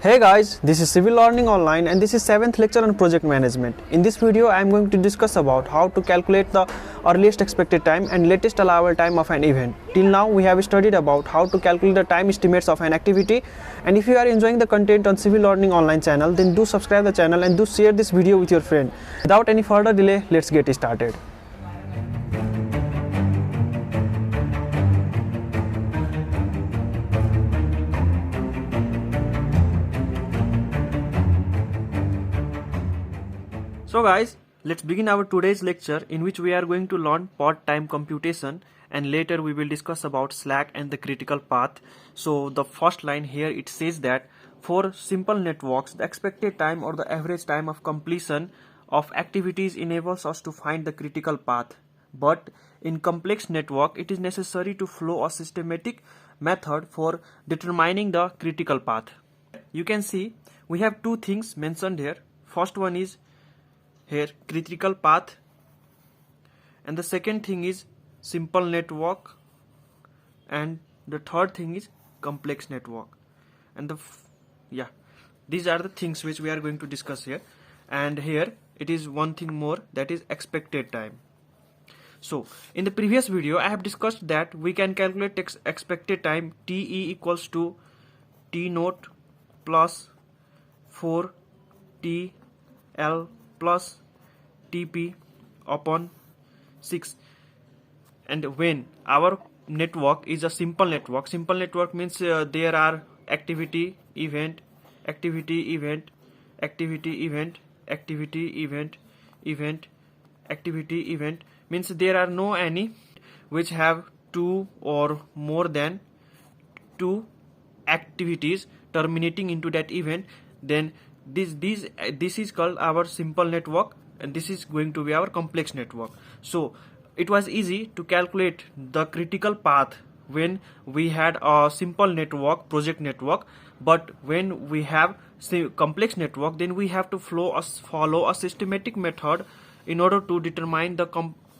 Hey guys, this is Civil Learning Online and this is 7th lecture on project management. In this video, I am going to discuss about how to calculate the earliest expected time and latest allowable time of an event. Till now, we have studied about how to calculate the time estimates of an activity, and if you are enjoying the content on Civil Learning Online channel, then do subscribe the channel and do share this video with your friend. Without any further delay, let's get started. So guys, let's begin our today's lecture, in which we are going to learn pod time computation, and later we will discuss about slack and the critical path. So the first line here, it says that for simple networks, the expected time or the average time of completion of activities enables us to find the critical path. But in complex network, it is necessary to follow a systematic method for determining the critical path. You can see we have two things mentioned here. First one is here critical path, and the second thing is simple network, and the third thing is complex network. And these are the things which we are going to discuss here. And here it is one thing more, that is expected time. So in the previous video I have discussed that we can calculate expected time TE equals to T naught plus 4TL plus TP upon 6. And when our network is a simple network means there are activity, event, activity, event, activity, event, activity, event, event, activity, event, means there are no any which have two or more than two activities terminating into that event. Then this is called our simple network, and this is going to be our complex network. So it was easy to calculate the critical path when we had a simple network, project network. But when we have complex network, then we have to follow a systematic method in order to determine the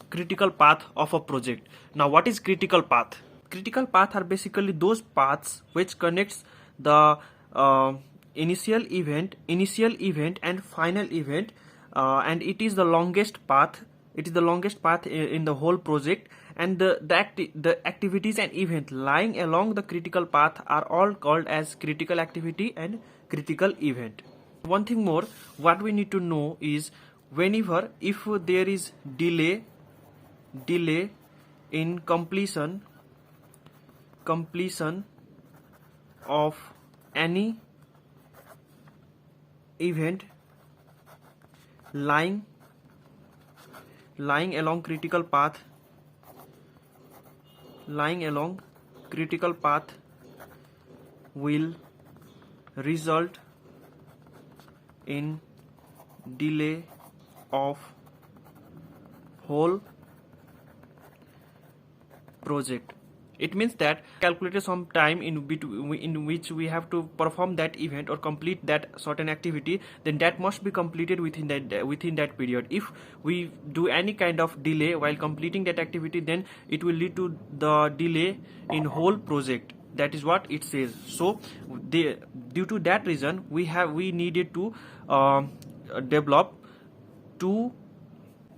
critical path of a project. Now what is critical path? Critical path are basically those paths which connects the initial event and final event, and it is the longest path. It is the longest path in the whole project, and the activities and event lying along the critical path are all called as critical activity and critical event. One thing more, what we need to know is whenever if there is delay in completion of any event lying along critical path will result in delay of whole project. It means that calculated some time in which we have to perform that event or complete that certain activity, then that must be completed within that period. If we do any kind of delay while completing that activity, then it will lead to the delay in whole project. That is what it says. So due to that reason, we needed to develop two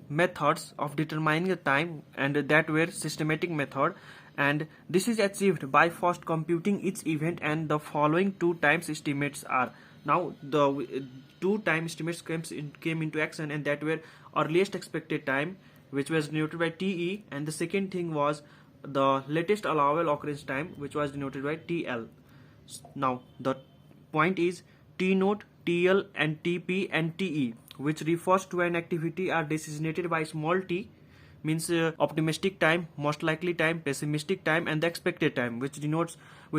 methods of determining the time, and that were systematic method. And this is achieved by first computing each event, and the following two times estimates are. Now the two time estimates came into action, and that were earliest expected time, which was denoted by TE, and the second thing was the latest allowable occurrence time, which was denoted by TL. Now the point is T naught, TL and TP and TE, which refers to an activity, are designated by small t, means optimistic time, most likely time, pessimistic time, and the expected time, which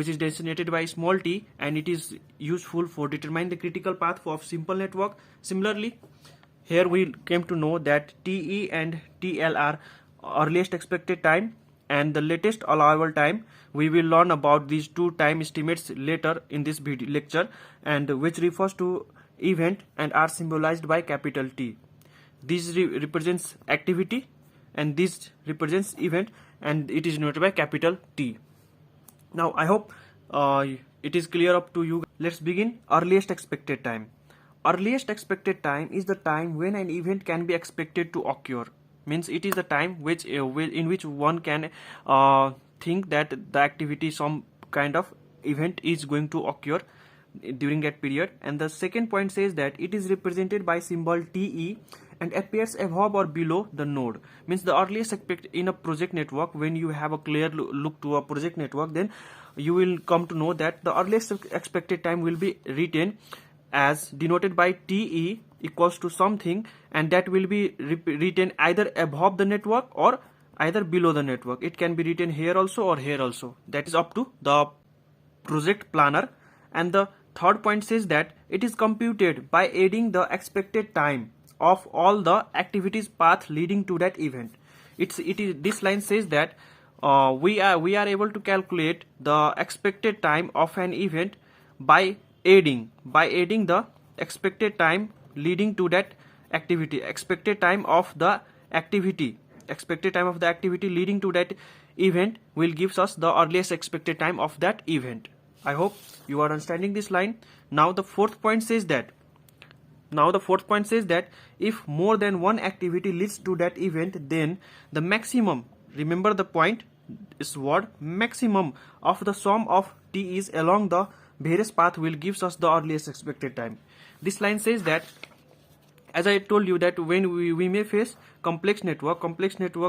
is designated by small t, and it is useful for determining the critical path of simple network. Similarly, here we came to know that TE and TL are earliest expected time and the latest allowable time. We will learn about these two time estimates later in this video lecture, and which refers to event and are symbolized by capital T. This represents activity and this represents event, and it is denoted by capital T. Now I hope it is clear up to you. let's begin. Earliest expected time. Earliest expected time is the time when an event can be expected to occur. Means it is the time in which one can think that the activity, some kind of event is going to occur during that period. And the second point says that it is represented by symbol TE and appears above or below the node. Means the earliest expected in a project network, when you have a clear look to a project network, then you will come to know that the earliest expected time will be written as denoted by TE equals to something, and that will be written either above the network or either below the network. It can be written here also or here also. That is up to the project planner. And the third point says that it is computed by adding the expected time of all the activities path leading to that event. This line says that we are able to calculate the expected time of an event by adding the expected time leading to that activity. Expected time of the activity leading to that event will gives us the earliest expected time of that event. I hope you are understanding this line. Now the fourth point says that if more than one activity leads to that event, then the maximum, remember the point is word maximum, of the sum of TEs along the various path will gives us the earliest expected time. This line says that, as I told you, that when we may face complex network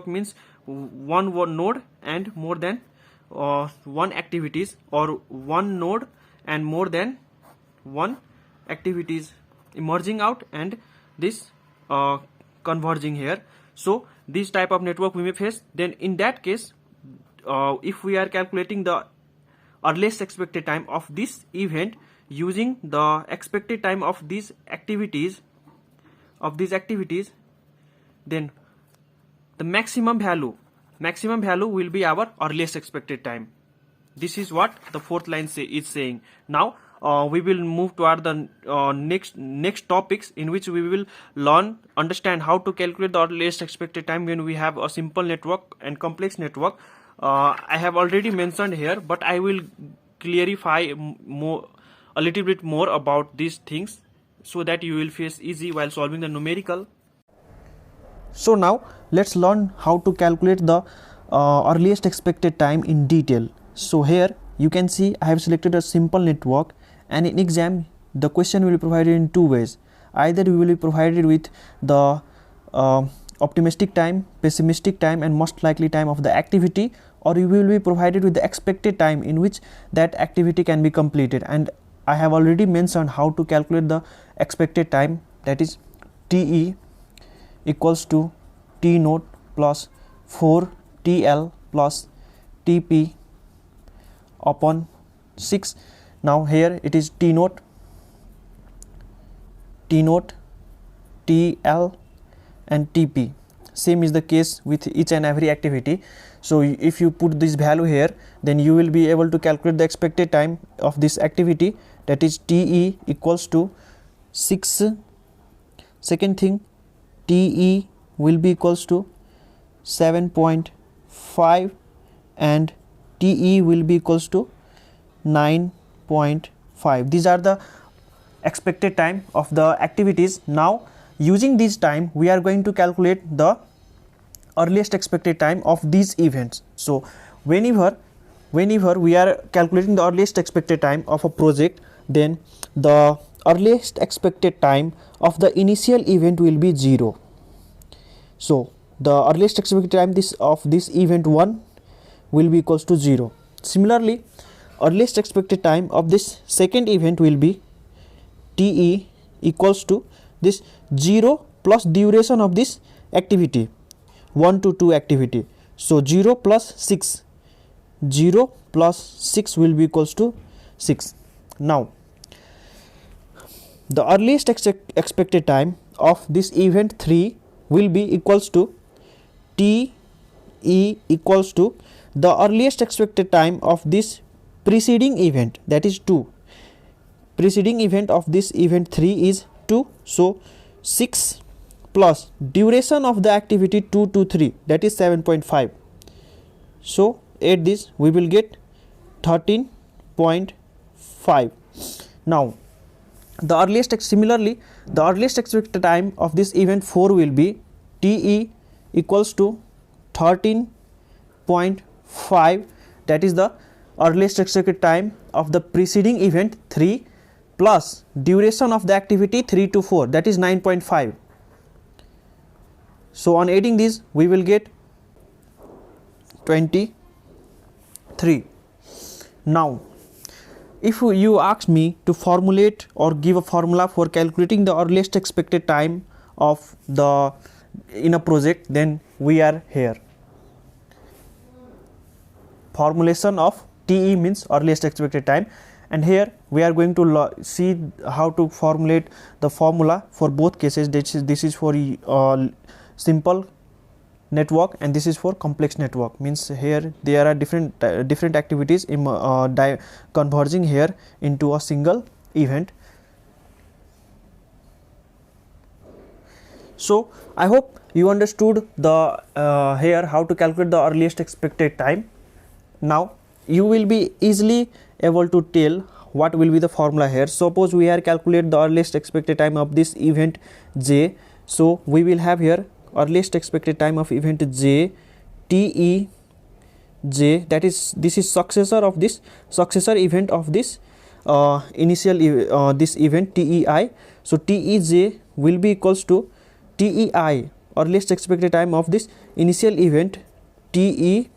means one node and more than one activities, or one node and more than one activities emerging out and this converging here. So this type of network we may face. Then in that case, if we are calculating the earliest expected time of this event using the expected time of these activities, then the maximum value will be our earliest expected time. This is what the fourth line is saying. Now we will move toward the next topics, in which we will understand how to calculate the earliest expected time when we have a simple network and complex network. I have already mentioned here, but I will clarify a little bit more about these things so that you will face easy while solving the numerical. So now let's learn how to calculate the earliest expected time in detail. So here you can see I have selected a simple network, and in exam the question will be provided in two ways. Either we will be provided with the optimistic time, pessimistic time and most likely time of the activity, or you will be provided with the expected time in which that activity can be completed. And I have already mentioned how to calculate the expected time, that is TE equals to T naught plus 4 TL plus TP upon 6. Now here it is T naught, TL and TP. Same is the case with each and every activity. So if you put this value here, then you will be able to calculate the expected time of this activity, that is TE equals to 6. Second thing, TE will be equals to 7.5 and TE will be equals to 9.5. These are the expected time of the activities. Now using this time we are going to calculate the earliest expected time of these events. So whenever we are calculating the earliest expected time of a project, then the earliest expected time of the initial event will be 0. So the earliest expected time of this event 1 will be equals to 0. Similarly, earliest expected time of this second event will be TE equals to this 0 plus duration of this activity, 1 to 2 activity. So 0 plus 6 will be equals to 6. Now the earliest expected time of this event 3 will be equals to TE equals to the earliest expected time of this preceding event, that is 2. Preceding event of this event 3 is 2. So 6 plus duration of the activity 2 to 3, that is 7.5. So add this, we will get 13.5. Now similarly the earliest expected time of this event 4 will be TE equals to 13.5, that is the earliest expected time of the preceding event 3 plus duration of the activity 3 to 4, that is 9.5. So on adding these we will get 23. Now if you ask me to formulate or give a formula for calculating the earliest expected time of the in a project, then we are here. Formulation of TE means earliest expected time, and here we are going to see how to formulate the formula for both cases. This is for simple network and this is for complex network. Means here there are different activities converging here into a single event. So I hope you understood the here how to calculate the earliest expected time. Now you will be easily able to tell what will be the formula here. Suppose we are calculate the earliest expected time of this event J. So we will have here earliest expected time of event J, TE J, that is this is successor event of this initial this event TEI. So TEJ will be equals to TEI, earliest expected time of this initial event TEI,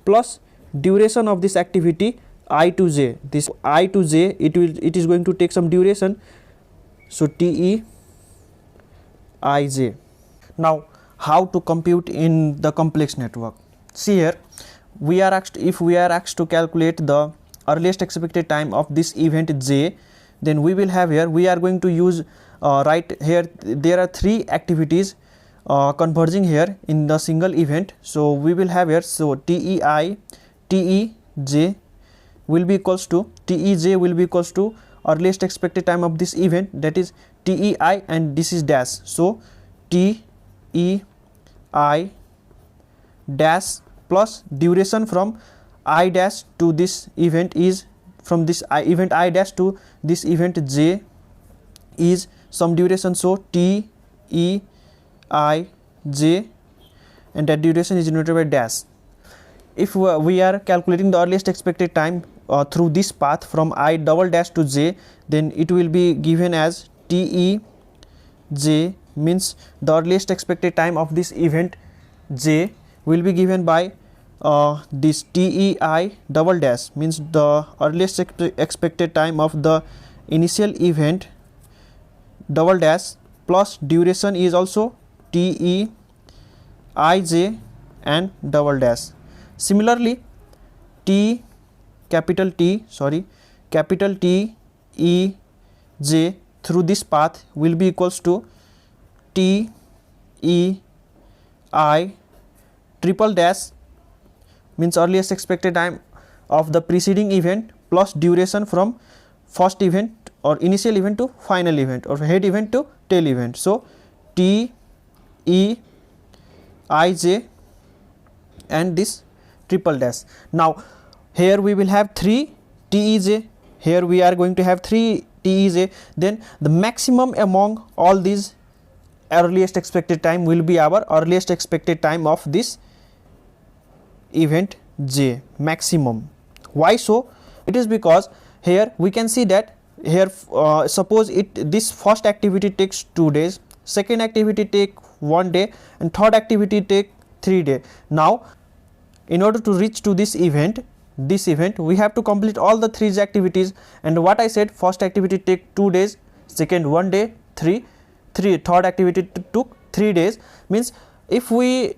plus duration of this activity I to J. This I to J it is going to take some duration, so TEIJ. Now how to compute in the complex network? See here, if we are asked to calculate the earliest expected time of this event J, then we will have here, we are going to use right here there are 3 activities converging here in the single event. So we will have here, so TEJ will be equals to earliest expected time of this event, that is TEI, and this is dash. So TEI dash plus duration from I dash to this event is from this event I dash to this event J is some duration, so TEIJ, and that duration is denoted by dash. If we are calculating the earliest expected time through this path from I double dash to J, then it will be given as TEJ, means the earliest expected time of this event J will be given by this TEI double dash, means the earliest expected time of the initial event double dash plus duration is also TEIJ and double dash. Similarly capital TEJ through this path will be equals to TEI triple dash, means earliest expected time of the preceding event plus duration from first event or initial event to final event or head event to tail event. So TEIJ and this triple dash. Now here we will have 3 TEJ, here we are going to have 3 TEJ, then the maximum among all these earliest expected time will be our earliest expected time of this event J, maximum. Why so? It is because here we can see that here suppose this first activity takes 2 days, second activity take 1 day, and third activity take 3 days. Now in order to reach to this event we have to complete all the 3 activities, and what I said, first activity take 2 days, second 1 day, third activity took 3 days, means if we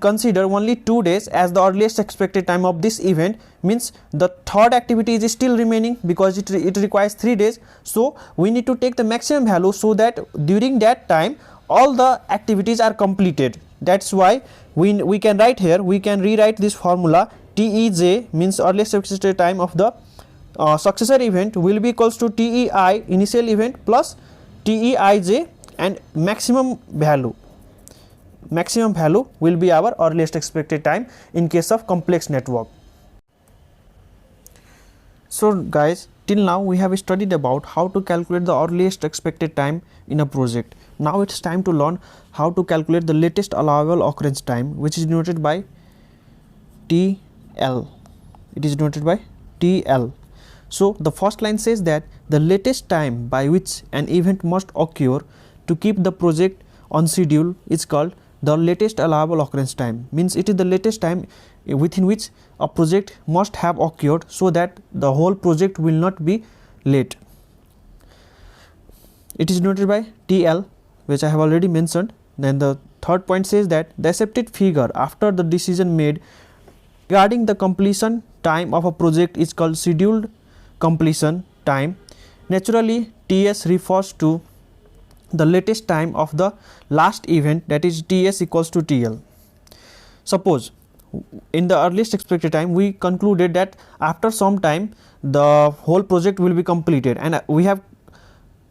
consider only 2 days as the earliest expected time of this event, means the third activity is still remaining because it requires 3 days. So we need to take the maximum value so that during that time all the activities are completed. That's why we can write here, we can rewrite this formula TEJ, means earliest expected time of the successor event will be equals to TEI initial event plus TEIJ, and maximum value will be our earliest expected time in case of complex network. So guys, till now we have studied about how to calculate the earliest expected time in a project. Now it's time to learn how to calculate the latest allowable occurrence time, which is denoted by TL. It is denoted by TL. So the first line says that the latest time by which an event must occur to keep the project on schedule is called the latest allowable occurrence time. Means it is the latest time within which a project must have occurred so that the whole project will not be late. It is denoted by TL, which I have already mentioned. Then the third point says that the accepted figure after the decision made regarding the completion time of a project is called scheduled completion time. Naturally, TS refers to the latest time of the last event, that is TS equals to TL. Suppose in the earliest expected time we concluded that after some time the whole project will be completed, and we have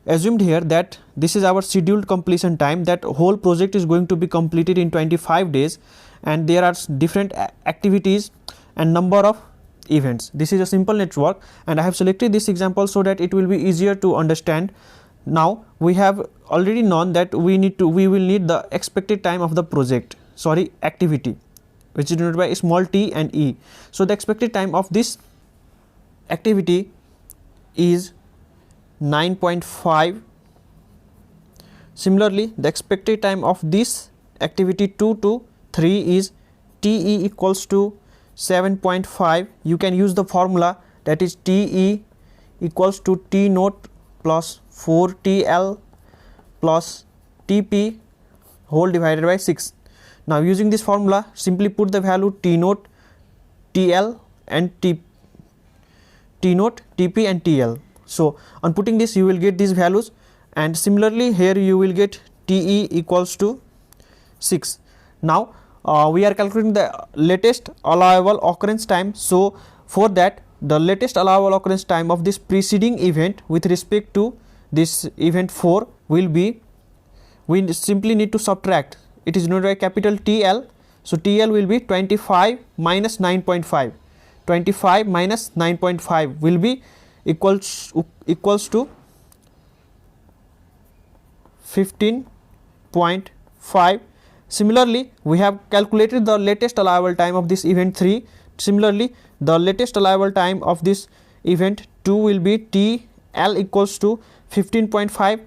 assumed here that this is our scheduled completion time, that whole project is going to be completed in 25 days and there are different activities and number of events. This is a simple network and I have selected this example so that it will be easier to understand. Now we have already known that we will need the expected time of the project, activity, which is denoted by small t and e. So the expected time of this activity is 9.5. Similarly, the expected time of this activity 2 to 3 is TE equals to 7.5. You can use the formula, that is TE equals to T naught plus 4TL plus TP whole divided by 6. Now using this formula, simply put the value T naught, TL and T naught, TP and TL. So on putting this you will get these values, and similarly here you will get TE equals to 6. Now we are calculating the latest allowable occurrence time. So for that, the latest allowable occurrence time of this preceding event with respect to this event 4 will be, we simply need to subtract. It is denoted by capital TL. So TL will be 25 minus 9.5. 25 minus 9.5 will be equals to 15.5. Similarly, we have calculated the latest allowable time of this event 3. Similarly, the latest allowable time of this event 2 will be TL equals to 15.5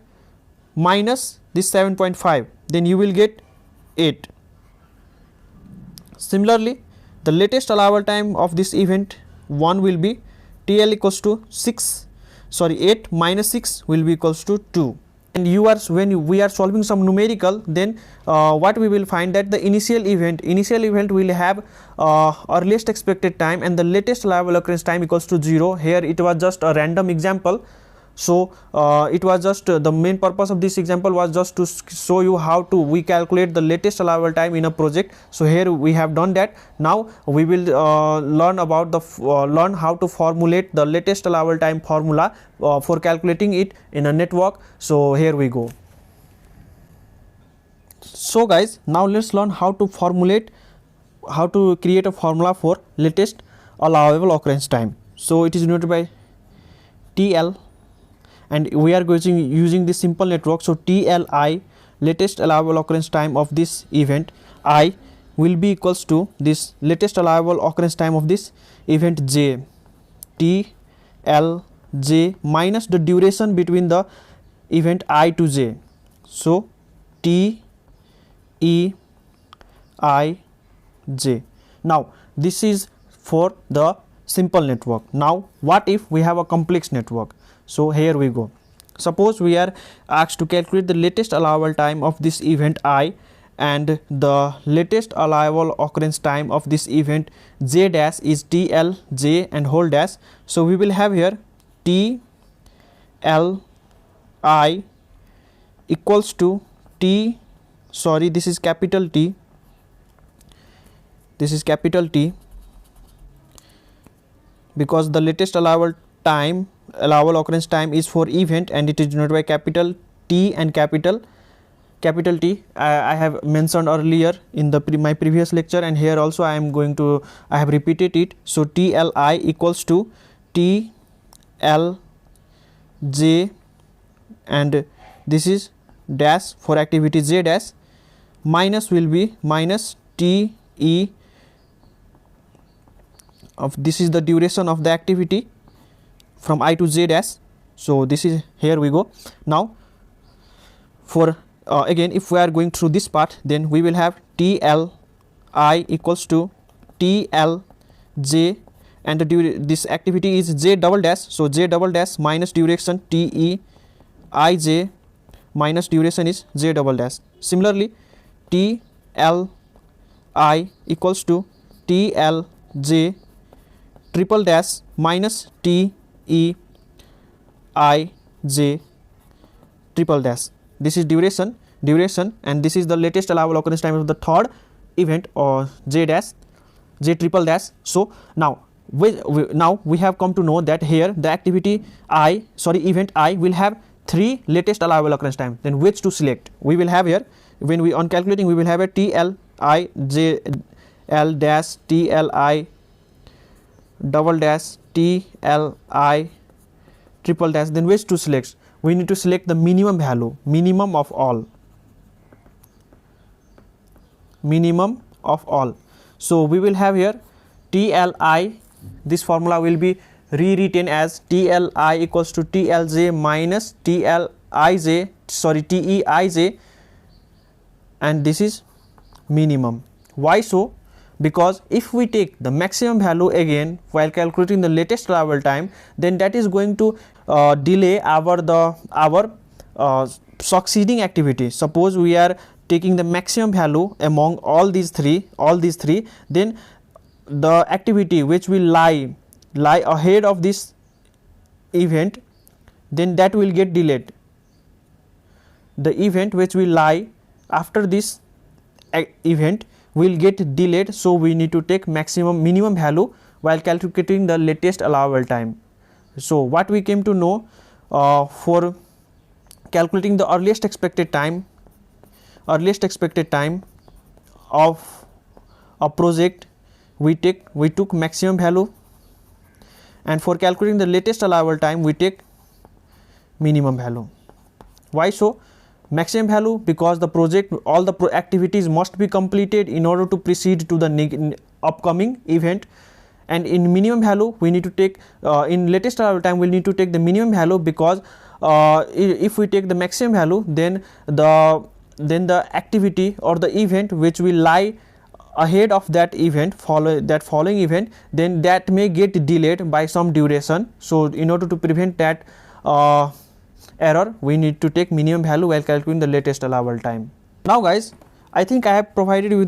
minus this 7.5. Then you will get 8. Similarly, the latest allowable time of this event 1 will be TL equals to 8 minus 6 will be equals to 2. And when we are solving some numerical, then what we will find that the initial event will have earliest expected time and the latest allowable occurrence time equals to 0. Here it was just a random example. So it was just the main purpose of this example was just to show you how to we calculate the latest allowable time in a project. So here we have done that. Now we will learn about learn how to formulate the latest allowable time formula for calculating it in a network. So here we go. So guys, now let's learn how to create a formula for latest allowable occurrence time. So it is denoted by TL, and we are using this simple network. So TLI, latest allowable occurrence time of this event I, will be equals to this latest allowable occurrence time of this event J, TLJ minus the duration between the event I to J. So TEIJ. Now this is for the simple network. Now what if we have a complex network? So here we go. Suppose we are asked to calculate the latest allowable time of this event I and the latest allowable occurrence time of this event J dash is TLJ and whole dash. So we will have here TLI equals to this is capital T, this is capital T, because the latest allowable occurrence time is for event and it is denoted by capital T and capital T. I have mentioned earlier in my previous lecture, and here also I have repeated it. So TLI equals to TLJ j, and this is dash for activity j dash, minus will be minus t e of, this is the duration of the activity from I to j dash. So this is, here we go. Now for again, if we are going through this part, then we will have TL I equals to TL j, and this activity is j double dash, so j double dash minus duration TE ij minus duration is j double dash. Similarly, TL I equals to TL j triple dash minus TE I j triple dash. This is duration, and this is the latest allowable occurrence time of the third event, or j dash, j triple dash. So now we have come to know that here the activity event I will have 3 latest allowable occurrence time. Then which to select? We will have here, when we on calculating, we will have a TL I j L dash TL I double dash TL I triple dash. Then which to select? We need to select the minimum value, minimum of all. So we will have here TLI, this formula will be rewritten as TLI equals to TLJ minus TEIJ, and this is minimum. Why so? Because if we take the maximum value again while calculating the latest allowable time, then that is going to delay our succeeding activity. Suppose we are taking the maximum value among all these three, then the activity which will lie ahead of this event, then that will get delayed. The event which will lie after this event will get delayed, so we need to take minimum value while calculating the latest allowable time. So what we came to know, for calculating the earliest expected time of a project, we took maximum value, and for calculating the latest allowable time we take minimum value. Why so? Maximum value, because the project, all the activities must be completed in order to proceed to the upcoming event, and in minimum value we need to take, in latest allowable time we need to take the minimum value, because if we take the maximum value, then the activity or the event which will lie ahead of that event, following event, then that may get delayed by some duration. So in order to prevent that error, we need to take minimum value while calculating the latest allowable time. Now guys, I think I have provided you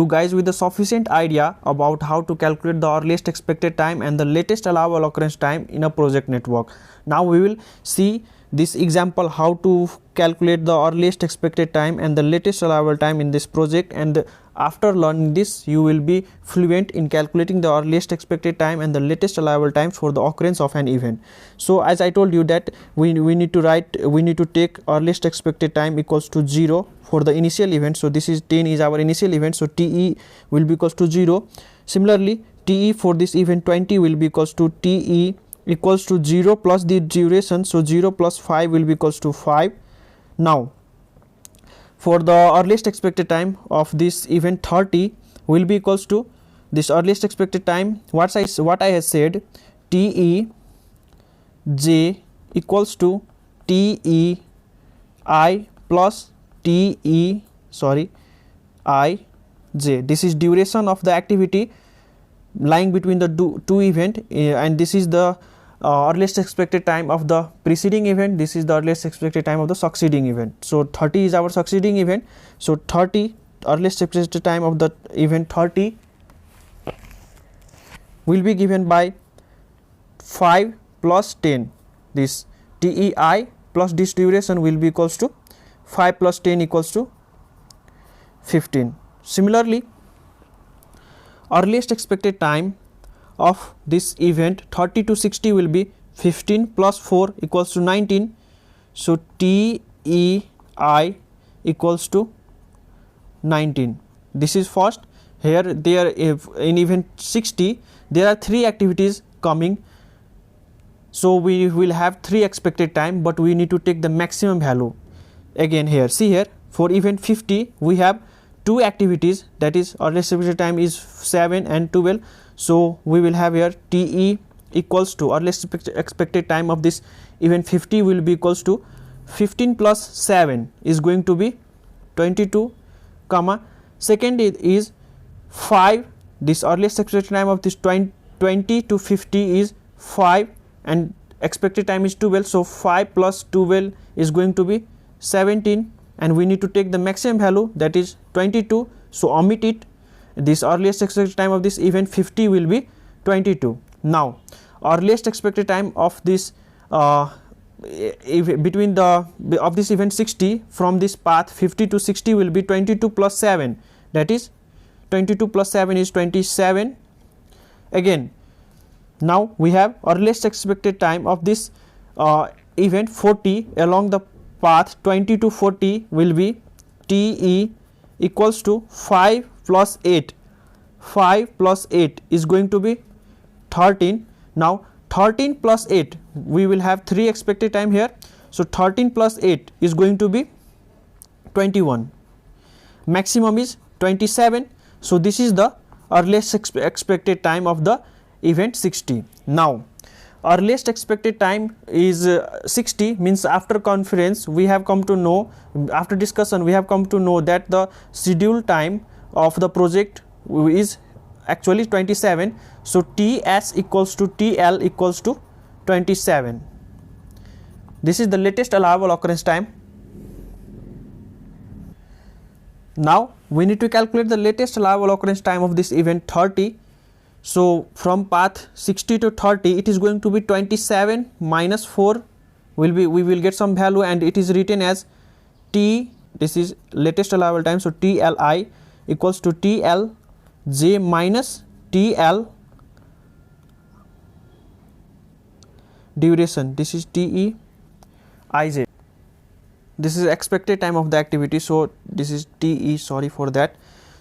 guys with the sufficient idea about how to calculate the earliest expected time and the latest allowable occurrence time in a project network. Now we will see this example, how to calculate the earliest expected time and the latest allowable time in this project, and after learning this you will be fluent in calculating the earliest expected time and the latest allowable time for the occurrence of an event. So as I told you that we need to take earliest expected time equals to 0 for the initial event. So this is 10 is our initial event, so TE will be equals to 0. Similarly, TE for this event 20 will be equals to TE equals to 0 plus the duration, so 0 plus 5 will be equals to 5. Now for the earliest expected time of this event 30 will be equals to this earliest expected time, what I have said, TE j equals to TE I plus TE I j. This is duration of the activity lying between the two event, and this is the earliest expected time of the preceding event, this is the earliest expected time of the succeeding event. So 30 is our succeeding event, so 30 earliest expected time of the event 30 will be given by 5 plus 10. This TEI plus this duration will be equals to 5 plus 10 equals to 15. Similarly, earliest expected time of this event 30 to 60 will be 15 plus 4 equals to 19. So TEI equals to 19. This is first. Here there, if in event 60 there are 3 activities coming So we will have 3 expected time, but we need to take the maximum value. Again here, see here, for event 50 we have 2 activities, that is earliest expected time is 7 and 12. So we will have here TE equals to earliest expected time of this event 50 will be equals to 15 plus 7 is going to be 22, comma second is 5, this earliest expected time of this 20 to 50 is 5 and expected time is 12. So 5 plus 12 is going to be 17 and we need to take the maximum value, that is 22. So omit it, this earliest expected time of this event 50 will be 22. Now earliest expected time of this between the of this event 60 from this path 50 to 60 will be 22 plus 7, that is 22 plus 7 is 27. Again, now we have earliest expected time of this event 40 along the path 20 to 40 will be TE equals to 5 plus 8. 5 plus 8 is going to be 13. Now 13 plus 8, we will have 3 expected time here. So 13 plus 8 is going to be 21. Maximum is 27. So this is the earliest expected time of the event 60. Now earliest expected time is 60, means after conference we have come to know, after discussion we have come to know that the schedule time of the project is actually 27. So TS equals to TL equals to 27. This is the latest allowable occurrence time. Now we need to calculate the latest allowable occurrence time of this event 30. So from path 60 to 30 it is going to be 27 minus 4 we will get some value and it is written as T, this is latest allowable time, so TLI equals to TLJ minus TL duration, this is TEIJ. This is expected time of the activity, so this is TE, sorry for that.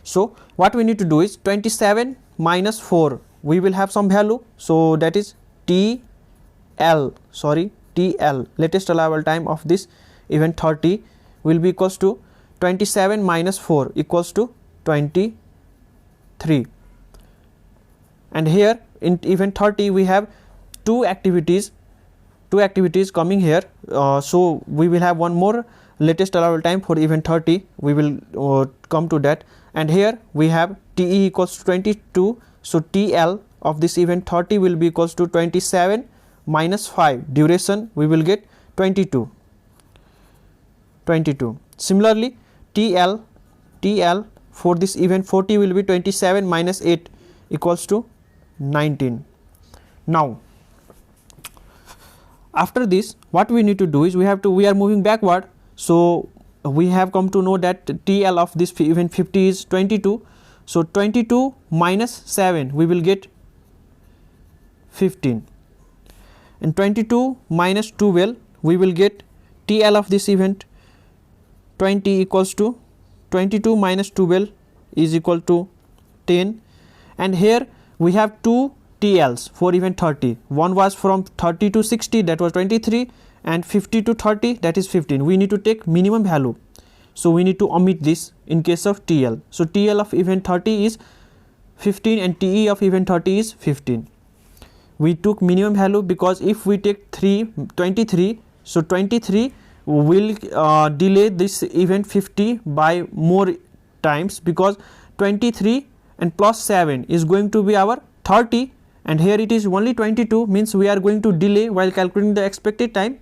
So what we need to do is 27 minus 4 we will have some value, so that is TL, latest allowable time of this event 30 will be equals to 27 minus 4 equals to 23. And here in event 30 we have two activities coming here, so we will have one more latest allowable time for event 30, we will come to that. And here we have TE equals to 22, so TL of this event 30 will be equals to 27 minus 5, duration we will get 22. Similarly TL for this event 40 will be 27 minus 8 equals to 19. Now after this what we need to do is we are moving backward, so we have come to know that TL of this event 50 is 22. So 22 minus 7 we will get 15, and 22 minus 12 we will get TL of this event 20 equals to 22 minus 12 is equal to 10. And here we have two TLs for event 30, one was from 30 to 60, that was 23, and 50 to 30, that is 15. We need to take minimum value, so we need to omit this in case of TL. So TL of event 30 is 15 and TE of event 30 is 15. We took minimum value because if we take 23, so 23 will delay this event 50 by more times, because 23 and plus 7 is going to be our 30, and here it is only 22, means we are going to delay while calculating the expected time.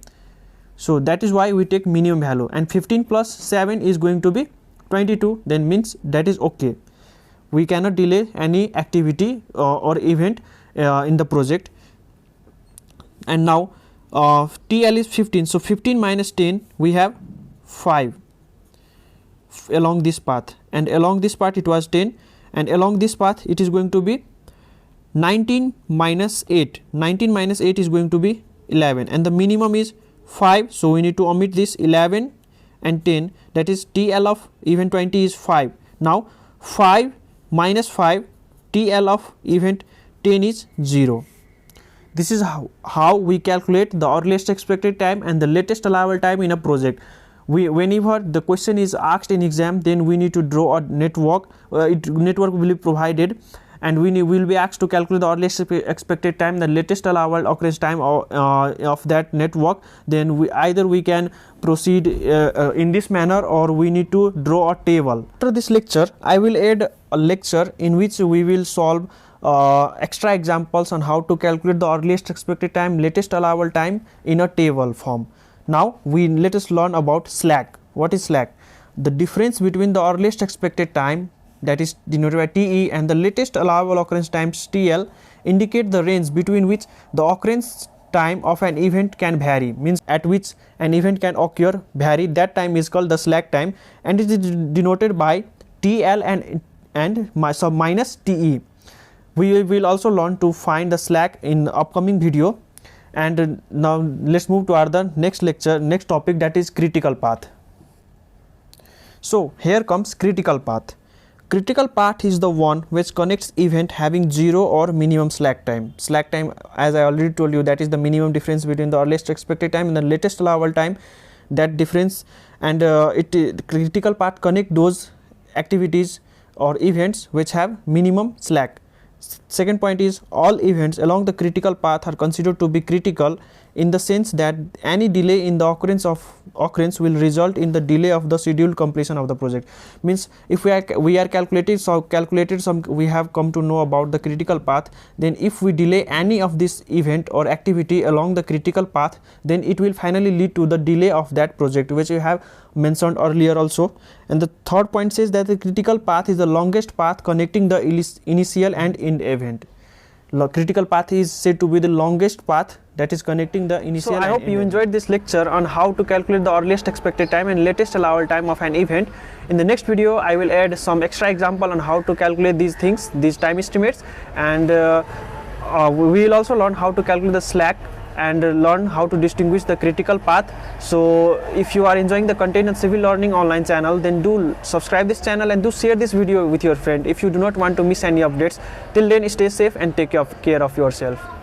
So that is why we take minimum value, and 15 plus 7 is going to be 22, then means that is okay. We cannot delay any activity or event in the project. And now TL is 15, so 15 minus 10 we have 5 along this path, and along this path it was 10, and along this path it is going to be 19 minus 8. 19 minus 8 is going to be 11, and the minimum is 5, so we need to omit this 11 and 10, that is TL of event 20 is 5. Now 5 minus 5, TL of event 10 is 0. This is how we calculate the earliest expected time and the latest allowable time in a project. Whenever the question is asked in exam, then we need to draw a network. Network will be provided, and we will be asked to calculate the earliest expected time, the latest allowable occurrence time of that network. Then we can proceed in this manner, or we need to draw a table. After this lecture, I will add a lecture in which we will solve extra examples on how to calculate the earliest expected time, latest allowable time in a table form. Now let us learn about slack. What is slack? The difference between the earliest expected time, that is denoted by TE, and the latest allowable occurrence times TL indicate the range between which the occurrence time of an event can vary, means at which an event can occur vary. That time is called the slack time, and it is denoted by TL and minus TE. We will also learn to find the slack in upcoming video. And now let's move to our next topic, that is critical path. So here comes critical path. Critical path is the one which connects event having 0 or minimum slack time. Slack time, as I already told you, that is the minimum difference between the earliest expected time and the latest allowable time. That difference, and critical path connect those activities or events which have minimum slack. Second point is, all events along the critical path are considered to be critical in the sense that any delay in the occurrence will result in the delay of the scheduled completion of the project. Means if we are calculated some, we have come to know about the critical path, then if we delay any of this event or activity along the critical path, then it will finally lead to the delay of that project, which we have mentioned earlier also. And the third point says that the critical path is the longest path connecting the initial and end event. Critical path is said to be the longest path that is connecting the initial. So I hope you enjoyed this lecture on how to calculate the earliest expected time and latest allowable time of an event. In the next video, I will add some extra example on how to calculate these things, these time estimates, and we will also learn how to calculate the slack and learn how to distinguish the critical path. So if you are enjoying the content on Civil Learning Online channel, then do subscribe this channel and do share this video with your friend if you do not want to miss any updates. Till then, stay safe and take care of yourself.